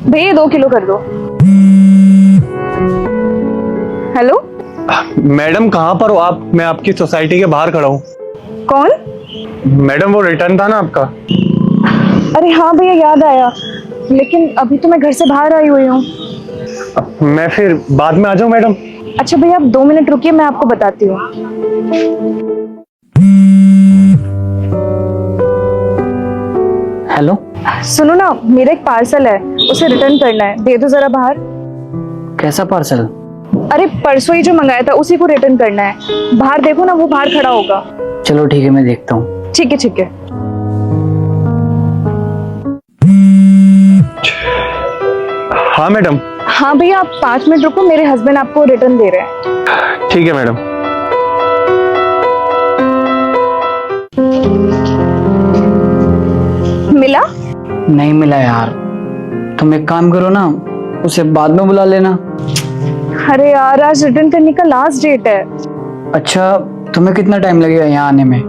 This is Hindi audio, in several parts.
भैया 2 किलो कर दो। हेलो मैडम कहाँ पर हो आप? मैं आपकी सोसाइटी के बाहर खड़ा हूँ। कौन? मैडम वो रिटर्न था ना आपका। अरे हाँ भैया याद आया, लेकिन अभी तो मैं घर से बाहर आई हुई हूँ। मैं फिर बाद में आ जाऊँ मैडम? अच्छा भैया आप 2 मिनट रुकिए, मैं आपको बताती हूँ। हेलो, सुनो ना, मेरा एक पार्सल है, उसे रिटर्न करना है, दे दो जरा बाहर। कैसा पार्सल? अरे परसों ही जो मंगाया था उसी को रिटर्न करना है। बाहर देखो ना, वो बाहर खड़ा होगा। चलो ठीक है, मैं देखता हूँ। ठीक है ठीक है। हाँ मैडम। हाँ भैया आप 5 मिनट रुको, मेरे हस्बैंड आपको रिटर्न दे रहे हैं। ठीक है मैडम। मिला? नहीं मिला यार। तुम एक काम करो ना, उसे बाद में बुला लेना। अरे यार आज रिटर्न करने का लास्ट डेट है। अच्छा, तुम्हें कितना टाइम लगेगा यहाँ आने में?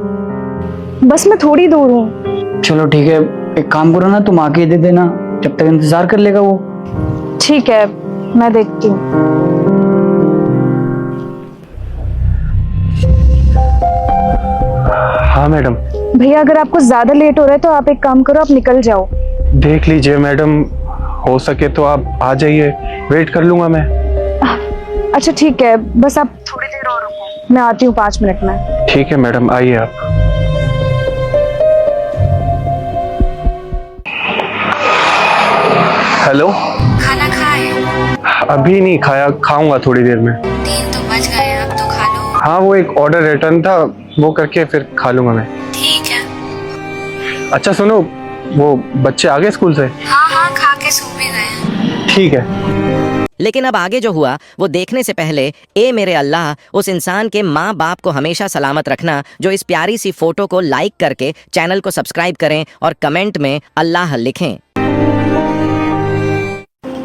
बस मैं थोड़ी दूर हूँ। चलो ठीक है, एक काम करो ना, तुम आके दे देना, जब तक इंतजार कर लेगा वो। ठीक है, मैं देखती हूँ। हाँ मैडम। भैया अगर आपको ज्यादा लेट हो रहा है तो आप एक काम करो, आप निकल जाओ। देख लीजिए मैडम, हो सके तो आप आ जाइए, वेट कर लूंगा मैं। अच्छा ठीक है, बस आप थोड़ी देर और रुको, मैं आती हूँ 5 मिनट में। ठीक है मैडम, आइए आप। हेलो। खाना खाए? अभी नहीं खाया, खाऊंगा थोड़ी देर में। 3 तो बज गए, अब तो खा लो। हाँ वो एक ऑर्डर रिटर्न था, वो करके फिर खा लूंगा मैं। ठीक है। अच्छा सुनो, वो बच्चे आ गए स्कूल से? हाँ हाँ, खा के सो भी गए। ठीक है। लेकिन अब आगे जो हुआ वो देखने से पहले ए मेरे अल्लाह, उस इंसान के माँ बाप को हमेशा सलामत रखना जो इस प्यारी सी फोटो को लाइक करके चैनल को सब्सक्राइब करें और कमेंट में अल्लाह लिखें।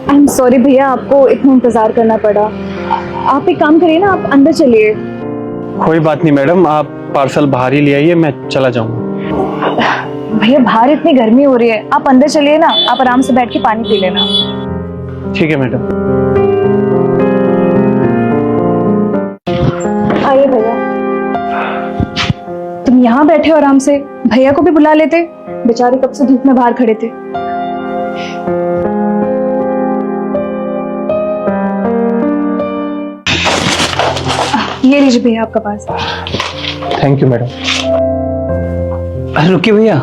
आई एम सॉरी भैया, आपको इतना इंतजार करना पड़ा। आप एक काम करिए ना, आप अंदर चलिए। कोई बात नहीं मैडम, आप पार्सल बाहर ही ले आइए, मैं चला जाऊंगा। भैया बाहर इतनी गर्मी हो रही है, आप अंदर चलिए ना, आप आराम से बैठ के पानी पी लेना। ठीक है मैडम। आइए भैया। तुम यहाँ बैठे हो आराम से, भैया को भी बुला लेते, बेचारे कब से धूप में बाहर खड़े थे। ये लीजिए भैया आपका पास। Thank you madam. अरे रुकिए भैया,